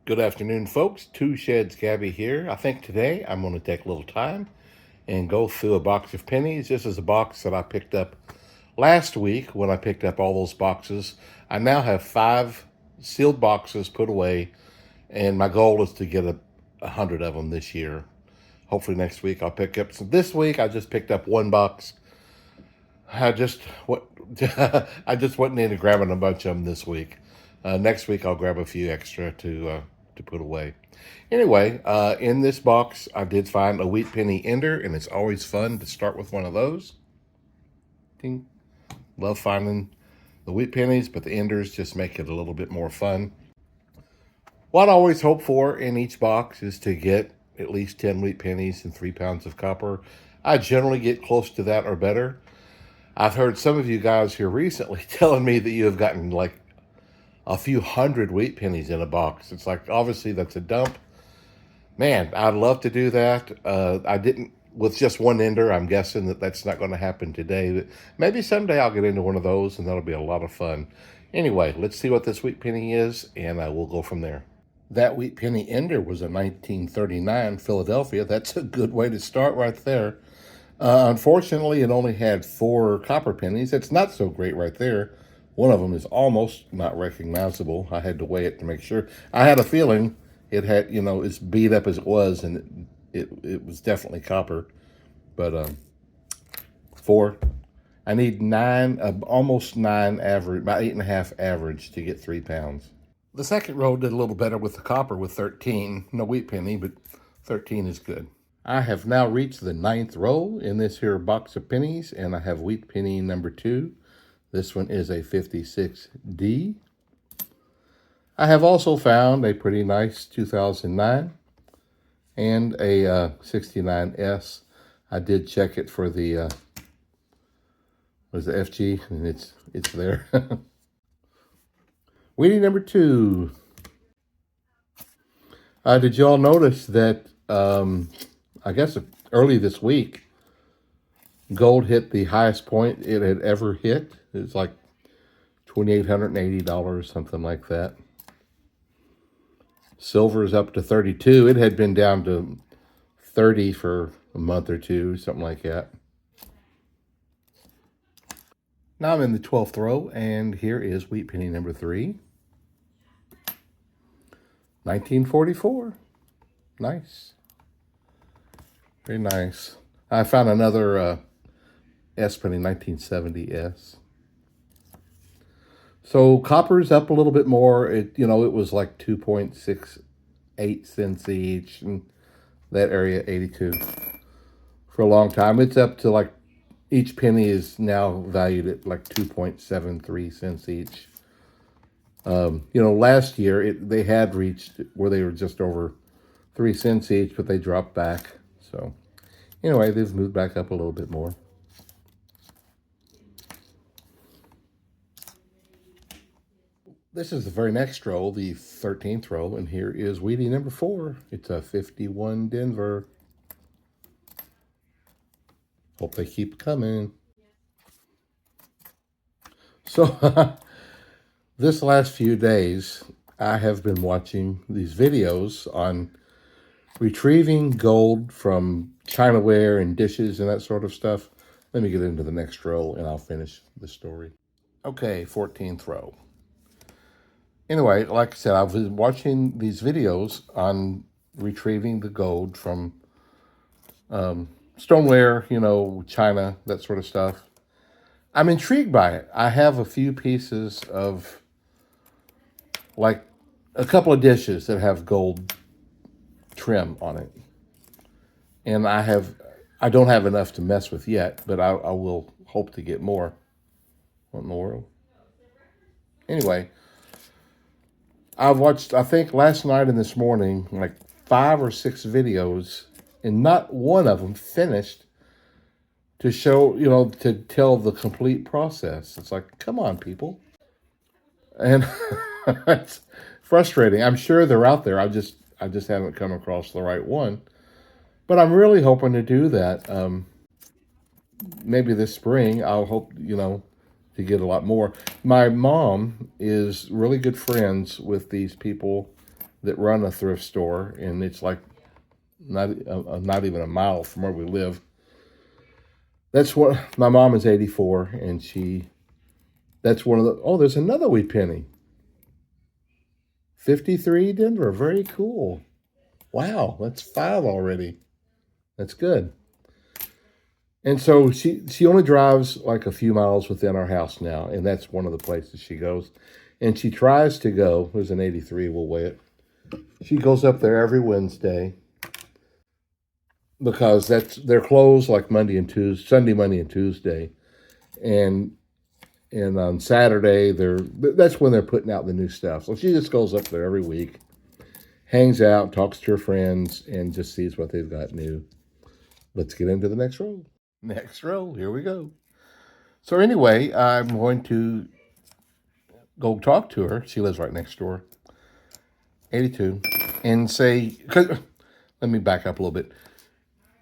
Good afternoon, folks. Two Sheds Gabby here. I think today I'm going to take a little time and go through a box of pennies. This is a box that I picked up last week when I picked up all those boxes. I now have 5 sealed boxes put away, and my goal is to get 100 of them this year. Hopefully next week I'll pick up some. This week I just picked up 1 box. I just wasn't into grabbing a bunch of them this week. Next week I'll grab a few extra to put away. Anyway, in this box I did find a wheat penny ender, and it's always fun to start with one of those. Ding. Love finding the wheat pennies, but the enders just make it a little bit more fun. What I always hope for in each box is to get at least 10 wheat pennies and 3 pounds of copper. I generally get close to that or better. I've heard some of you guys here recently telling me that you have gotten like a few hundred wheat pennies in a box. It's like, obviously that's a dump. Man, I'd love to do that. I didn't with just 1 ender. I'm guessing that that's not going to happen today. But maybe someday I'll get into one of those, and that'll be a lot of fun. Anyway, let's see what this wheat penny is, and we'll go from there. That wheat penny ender was a 1939 Philadelphia. That's a good way to start right there. Unfortunately, it only had 4 copper pennies. It's not so great right there. One of them is almost not recognizable. I had to weigh it to make sure. I had a feeling it had, as beat up as it was, and it was definitely copper. But 4. I need 9, almost 9 average, about 8.5 average to get 3 pounds. The second row did a little better with the copper with 13. No wheat penny, but 13 is good. I have now reached the 9th row in this here box of pennies, and I have wheat penny number 2. This one is a 56D. I have also found a pretty nice 2009 and a 69S. I did check it for the FG, and it's there. Wheatie number 2. Did you all notice that? I guess early this week, gold hit the highest point it had ever hit. It's like $2,880, something like that. Silver is up to 32. It had been down to 30 for a month or two, something like that. Now I'm in the 12th row, and here is wheat penny number 3. 1944. Nice. Very nice. I found another S penny, 1970S. So copper's up a little bit more. It was like 2.68 cents each, and that area 82 for a long time. It's up to like each penny is now valued at like 2.73 cents each. Last year they had reached where they were just over 3 cents each, but they dropped back. So anyway, they've moved back up a little bit more. This is the very next row, the 13th row, and here is wheatie number 4. It's a 51 Denver. Hope they keep coming. So this last few days, I have been watching these videos on retrieving gold from chinaware and dishes and that sort of stuff. Let me get into the next row, and I'll finish the story. Okay, 14th row. Anyway, like I said, I've been watching these videos on retrieving the gold from stoneware, China, that sort of stuff. I'm intrigued by it. I have a few pieces of, like, a couple of dishes that have gold trim on it. And I don't have enough to mess with yet, but I will hope to get more. What in the world? Anyway, I watched, I think last night and this morning, like 5 or 6 videos, and not one of them finished to show, to tell the complete process. It's like, come on, people. And it's frustrating. I'm sure they're out there. I just haven't come across the right one. But I'm really hoping to do that. Maybe this spring, I'll hope, to get a lot more. My mom is really good friends with these people that run a thrift store, and it's like not even a mile from where we live. That's what my mom is 84, and that's one of the. Oh, there's another wee penny. 53 Denver. Very cool. Wow, that's 5 already. That's good. And so she only drives like a few miles within our house now, and that's one of the places she goes. And she tries to go. There's an 83. We'll weigh it. She goes up there every Wednesday because they're closed like Sunday, Monday, and Tuesday, and on Saturday that's when they're putting out the new stuff. So she just goes up there every week, hangs out, talks to her friends, and just sees what they've got new. Let's get into the next row. Next row, here we go. So anyway, I'm going to go talk to her. She lives right next door, 82, and say, let me back up a little bit.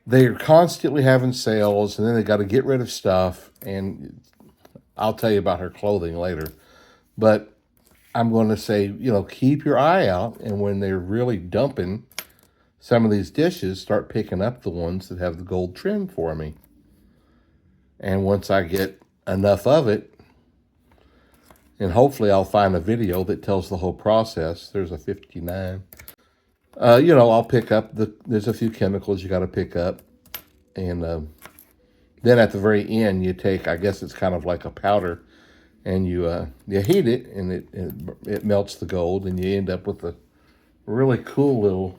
They're constantly having sales, and then they got to get rid of stuff, and I'll tell you about her clothing later. But I'm going to say, keep your eye out, and when they're really dumping some of these dishes, start picking up the ones that have the gold trim for me. And once I get enough of it, and hopefully I'll find a video that tells the whole process. There's a 59. I'll pick up there's a few chemicals you got to pick up. And then at the very end, you take, I guess it's kind of like a powder, and you heat it, and it melts the gold, and you end up with a really cool little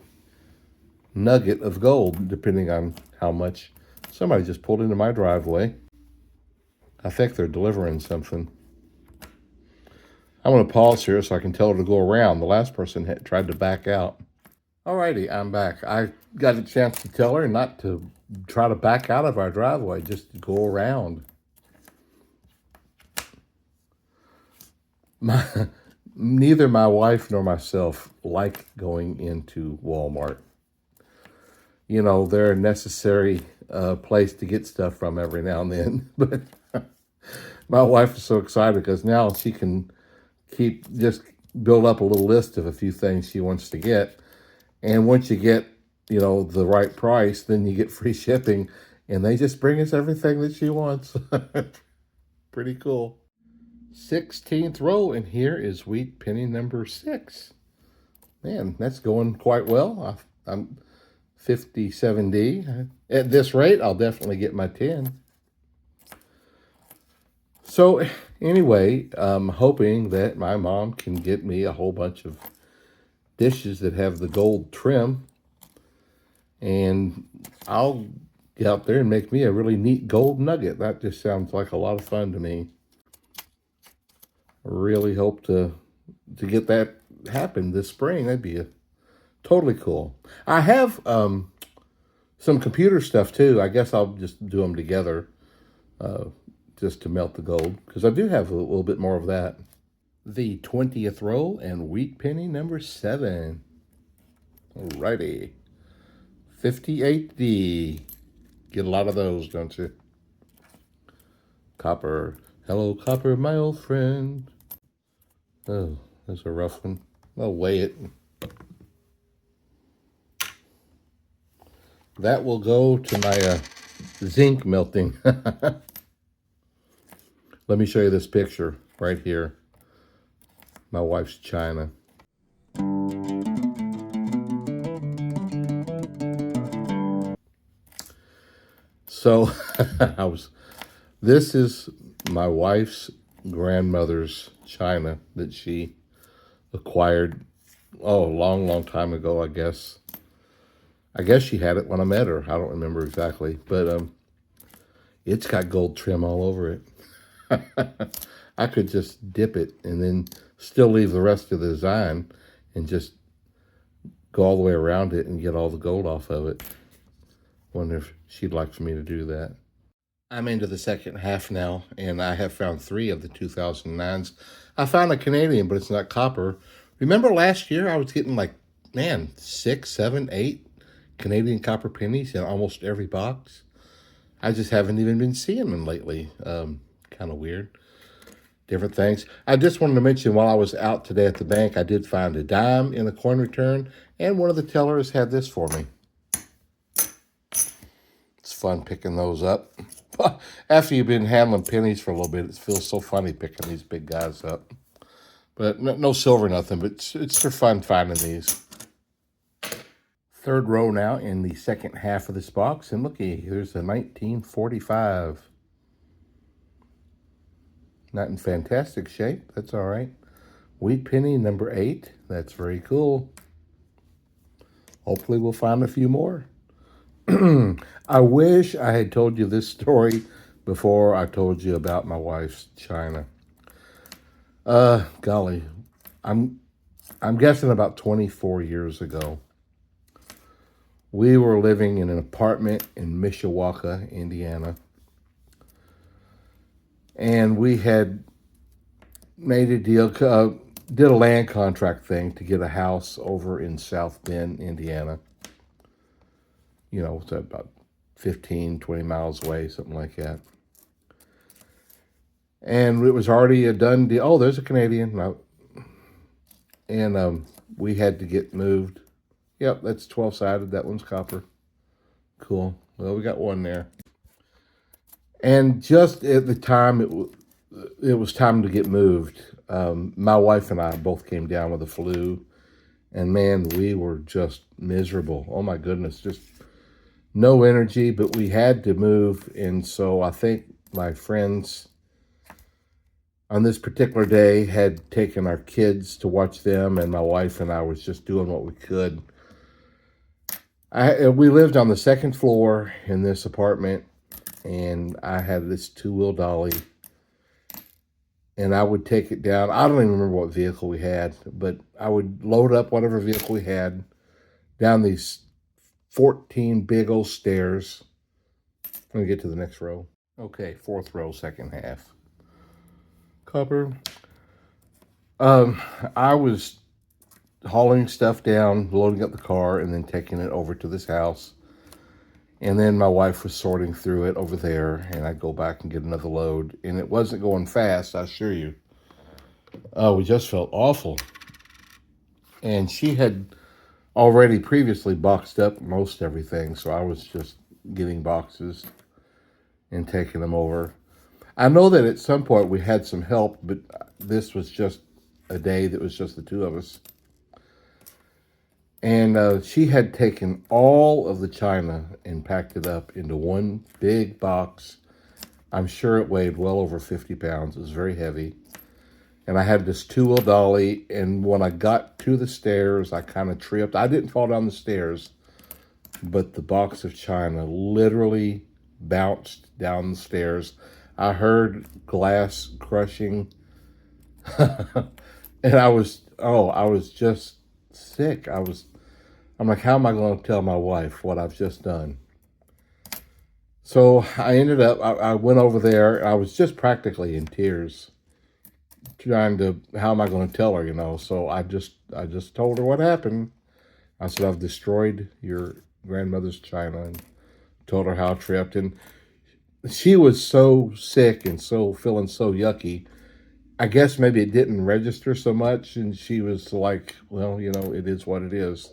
nugget of gold, depending on how much. Somebody just pulled into my driveway. I think they're delivering something. I'm going to pause here so I can tell her to go around. The last person tried to back out. Alrighty, I'm back. I got a chance to tell her not to try to back out of our driveway, just to go around. Neither my wife nor myself like going into Walmart. They're a necessary place to get stuff from every now and then. But my wife is so excited because now she can just build up a little list of a few things she wants to get. And once you get, the right price, then you get free shipping, and they just bring us everything that she wants. Pretty cool. 16th row, and here is wheat penny number 6. Man, that's going quite well. I'm 57D. At this rate, I'll definitely get my 10. So anyway, I'm hoping that my mom can get me a whole bunch of dishes that have the gold trim, and I'll get out there and make me a really neat gold nugget. That just sounds like a lot of fun to me. I really hope to get that happen this spring. That'd be totally cool. I have some computer stuff too. I guess I'll just do them together just to melt the gold, because I do have a little bit more of that. The 20th row and wheat penny number 7. Alrighty. 58D. Get a lot of those, don't you? Copper. Hello, Copper, my old friend. Oh, that's a rough one. I'll weigh it. That will go to my zinc melting. Let me show you this picture right here. My wife's china. So this is my wife's grandmother's china that she acquired, a long time ago, I guess. I guess she had it when I met her. I don't remember exactly, but it's got gold trim all over it. I could just dip it and then still leave the rest of the design and just go all the way around it and get all the gold off of it. Wonder if she'd like for me to do that. I'm into the second half now, and I have found 3 of the 2009s. I found a Canadian, but it's not copper. Remember last year I was getting 6, 7, 8 Canadian copper pennies in almost every box? I just haven't even been seeing them lately. Kind of weird. different things. I just wanted to mention while I was out today at the bank, I did find a dime in a coin return, and one of the tellers had this for me. It's fun picking those up. After you've been handling pennies for a little bit, it feels so funny picking these big guys up. But no silver, nothing, but it's for fun finding these. Third row now in the second half of this box, and looky, here's a 1945. Not in fantastic shape, that's all right. Wheat penny number 8, that's very cool. Hopefully we'll find a few more. I wish I had told you this story before I told you about my wife's china. Golly, I'm guessing about 24 years ago. We were living in an apartment in Mishawaka, Indiana. And we had made a deal, did a land contract thing to get a house over in South Bend, Indiana. You know, it's about 15, 20 miles away, something like that. And it was already a done deal. Oh, there's a Canadian. No. And we had to get moved. Yep, that's 12-sided. That one's copper. Cool. Well, we got one there. And just at the time it was time to get moved, my wife and I both came down with the flu. And man, we were just miserable. Oh my goodness, just no energy, but we had to move. And so I think my friends on this particular day had taken our kids to watch them, and my wife and I was just doing what we could. We lived on the second floor in this apartment, and I had this two-wheel dolly, and I would take it down. I don't even remember what vehicle we had, but I would load up whatever vehicle we had down these 14 big old stairs. Let me get to the next row. Okay, fourth row, second half. Copper. I was hauling stuff down, loading up the car, and then taking it over to this house. And then my wife was sorting through it over there, and I'd go back and get another load. And it wasn't going fast, I assure you. We just felt awful. And she had already previously boxed up most everything, so I was just getting boxes and taking them over. I know that at some point we had some help, but this was just a day that was just the two of us. And she had taken all of the china and packed it up into one big box. I'm sure it weighed well over 50 pounds. It was very heavy. And I had this two-wheel dolly, and when I got to the stairs, I kind of tripped. I didn't fall down the stairs, but the box of china literally bounced down the stairs. I heard glass crushing, and I was just sick. I'm like, how am I going to tell my wife what I've just done? So I ended up, I went over there. I was just practically in tears, trying to, how am I going to tell her, you know? So I just told her what happened. I said, I've destroyed your grandmother's china, and told her how I tripped. And she was so sick and so feeling so yucky. I guess maybe it didn't register so much, and she was like, well, you know, it is what it is.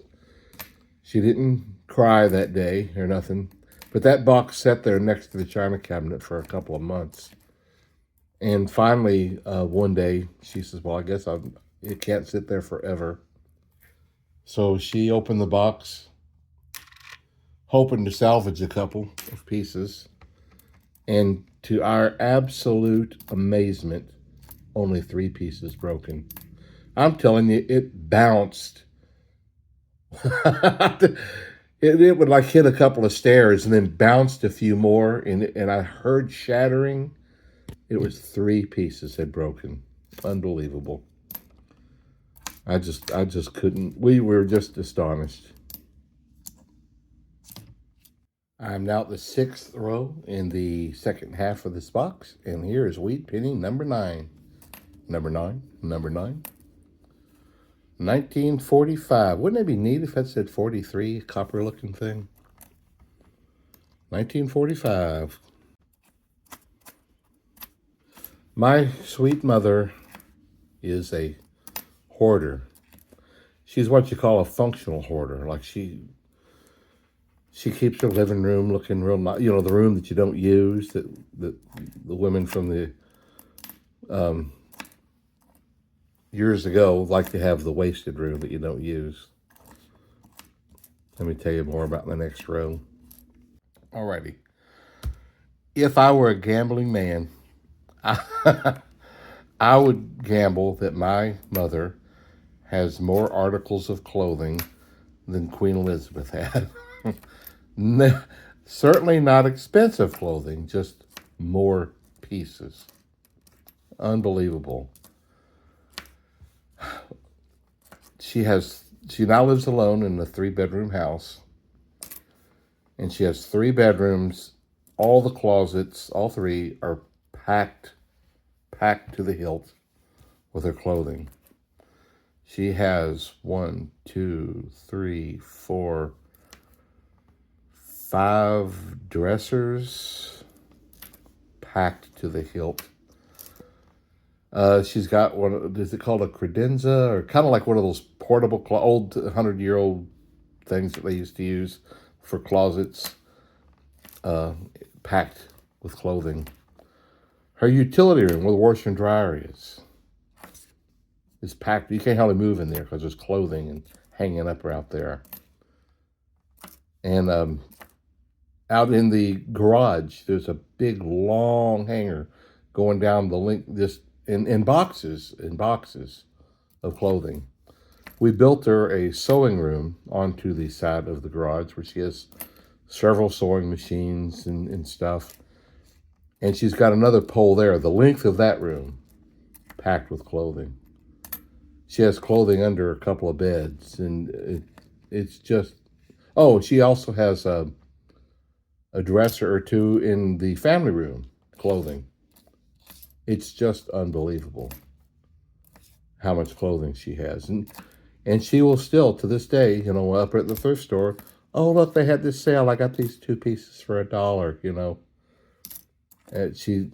She didn't cry that day or nothing, but that box sat there next to the china cabinet for a couple of months. And finally, one day, she says, well, I guess it can't sit there forever. So she opened the box, hoping to salvage a couple of pieces. And to our absolute amazement, only 3 pieces broken. I'm telling you, it bounced. it would like hit a couple of stairs and then bounced a few more, and I heard shattering. It was 3 pieces had broken. Unbelievable. I just couldn't. We were just astonished. I'm now at the 6th row in the second half of this box, and here is wheat penny number 9. Number 9. 1945. Wouldn't it be neat if that said 43, copper-looking thing? 1945. My sweet mother is a hoarder. She's what you call a functional hoarder. Like she keeps her living room looking real nice. You know, the room that you don't use, that the women from the years ago like to have the wasted room that you don't use. Let me tell you more about the next row. Alrighty. If I were a gambling man, I would gamble that my mother has more articles of clothing than Queen Elizabeth had. Certainly not expensive clothing, just more pieces. Unbelievable. She now lives alone in a 3-bedroom house. And she has 3 bedrooms. All the closets, all 3, are packed to the hilt with her clothing. She has 1, 2, 3, 4, 5 dressers packed to the hilt. She's got one, is it called a credenza? Or kind of like one of those portable, old 100-year-old things that they used to use for closets, packed with clothing. Her utility room, where the washer and dryer is packed. You can't hardly move in there because there's clothing and hanging up out there. And out in the garage, there's a big long hanger going down the length, just in boxes of clothing. We built her a sewing room onto the side of the garage where she has several sewing machines and stuff. And she's got another pole there, the length of that room, packed with clothing. She has clothing under a couple of beds, and it's just... Oh, she also has a dresser or 2 in the family room, clothing. It's just unbelievable how much clothing she has. And she will still, to this day, you know, up at the thrift store, oh, look, they had this sale. I got these 2 pieces for $1, you know. And she...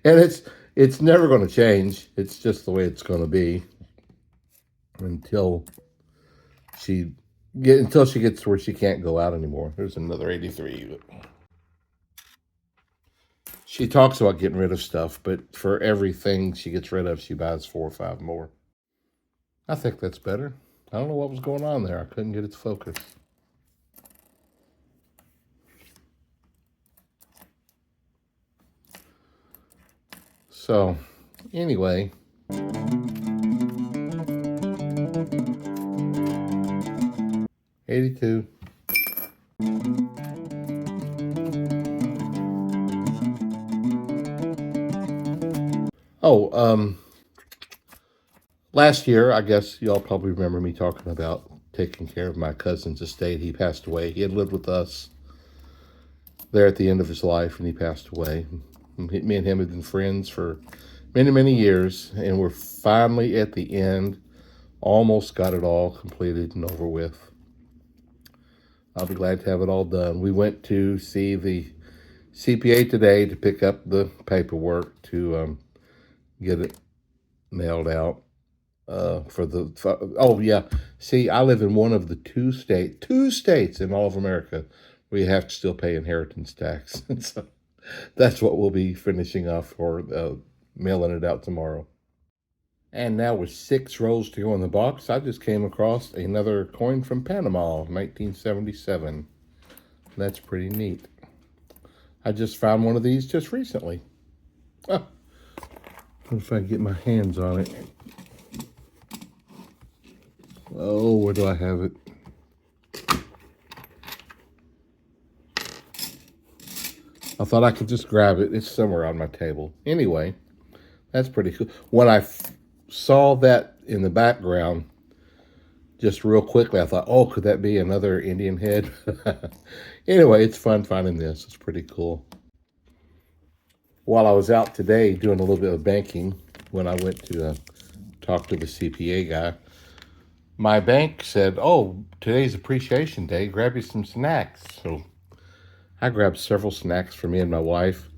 and it's never going to change. It's just the way it's going to be until she gets to where she can't go out anymore. There's another 83. She talks about getting rid of stuff, but for everything she gets rid of, she buys 4 or 5 more. I think that's better. I don't know what was going on there. I couldn't get it to focus. So, anyway, 82. Oh, last year, I guess y'all probably remember me talking about taking care of my cousin's estate. He passed away. He had lived with us there at the end of his life, and he passed away. Me and him had been friends for many, many years, and we're finally at the end. Almost got it all completed and over with. I'll be glad to have it all done. We went to see the CPA today to pick up the paperwork to get it mailed out oh yeah. See, I live in one of the two states in all of America where you have to still pay inheritance tax. So that's what we'll be finishing off for mailing it out tomorrow. And now with 6 rows to go in the box, I just came across another coin from Panama, 1977. That's pretty neat. I just found one of these just recently. Oh, if I can get my hands on it. Oh, where do I have it? I thought I could just grab it. It's somewhere on my table. Anyway, that's pretty cool. When I saw that in the background, just real quickly, I thought, oh, could that be another Indian head? Anyway, it's fun finding this. It's pretty cool. While I was out today doing a little bit of banking, when I went to talk to the CPA guy, my bank said, oh, today's appreciation day, grab you some snacks. So I grabbed several snacks for me and my wife,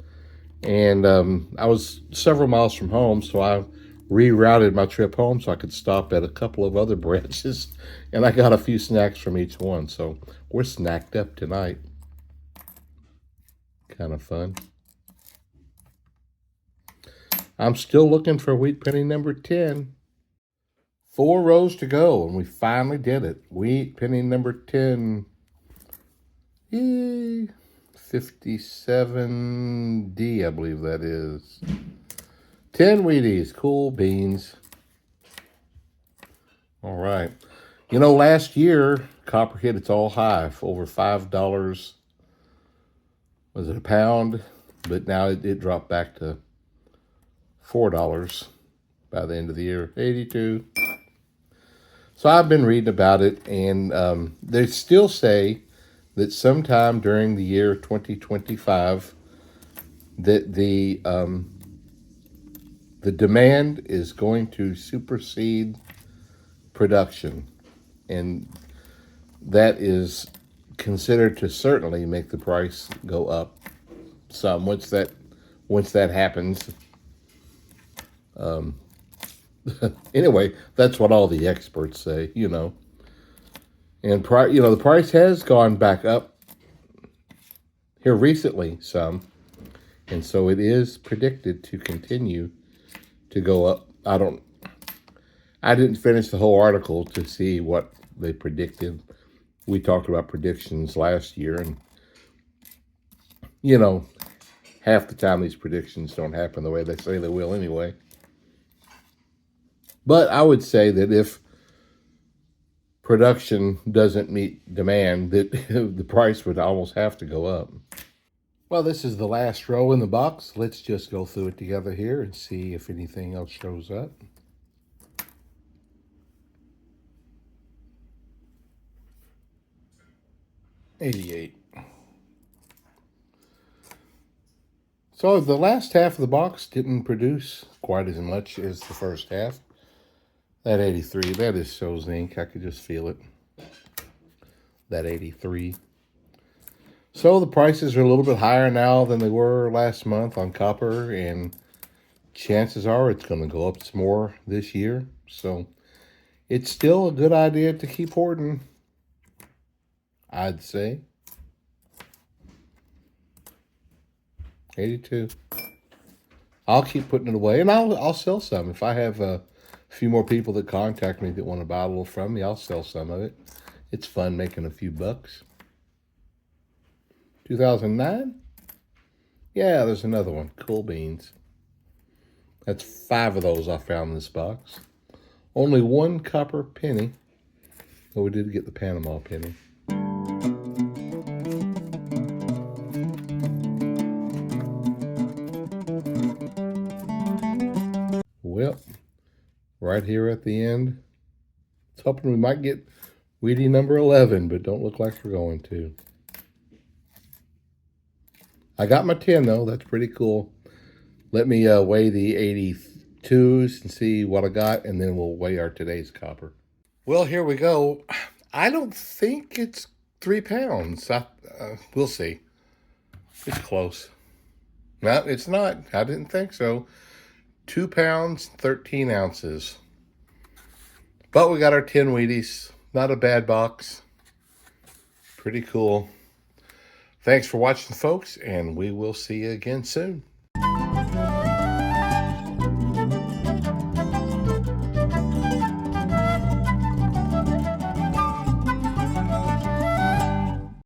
And I was several miles from home, so I rerouted my trip home so I could stop at a couple of other branches, and I got a few snacks from each one. So we're snacked up tonight. Kind of fun. I'm still looking for wheat penny number 10. 4 rows to go, and we finally did it. Wheat penny number 10. Yay. 57D, I believe that is. 10 Wheaties, cool beans. All right. You know, last year, copper hit its all high for over $5. Was it a pound? But now it dropped back to $4 by the end of the year. 82. So I've been reading about it, and they still say that sometime during the year 2025 that the demand is going to supersede production, and that is considered to certainly make the price go up some once that happens. Anyway, that's what all the experts say, you know. And the price has gone back up here recently some, and so it is predicted to continue to go up. I didn't finish the whole article to see what they predicted. We talked about predictions last year, and you know, half the time these predictions don't happen the way they say they will anyway. But I would say that if production doesn't meet demand, that the price would almost have to go up. Well, this is the last row in the box. Let's just go through it together here and see if anything else shows up. 88. So the last half of the box didn't produce quite as much as the first half. That 83, that is so zinc. I could just feel it. That 83. So the prices are a little bit higher now than they were last month on copper, and chances are it's going to go up some more this year. So it's still a good idea to keep hoarding, I'd say. 82. I'll keep putting it away, and I'll sell some. If I have a few more people that contact me that want to buy a little from me, I'll sell some of it. It's fun making a few bucks. 2009? Yeah, there's another one. Cool beans. That's 5 of those I found in this box. Only 1 copper penny. But we did get the Panama penny. Well, right here at the end, it's hoping we might get Wheatie number 11, but don't look like we're going to. I got my 10, though. That's pretty cool. Let me weigh the 82s and see what I got, and then we'll weigh our today's copper. Well, here we go. I don't think it's 3 pounds. We'll see. It's close. No, it's not. I didn't think so. 2 pounds, 13 ounces. But we got our 10 Wheaties. Not a bad box. Pretty cool. Thanks for watching, folks, and we will see you again soon.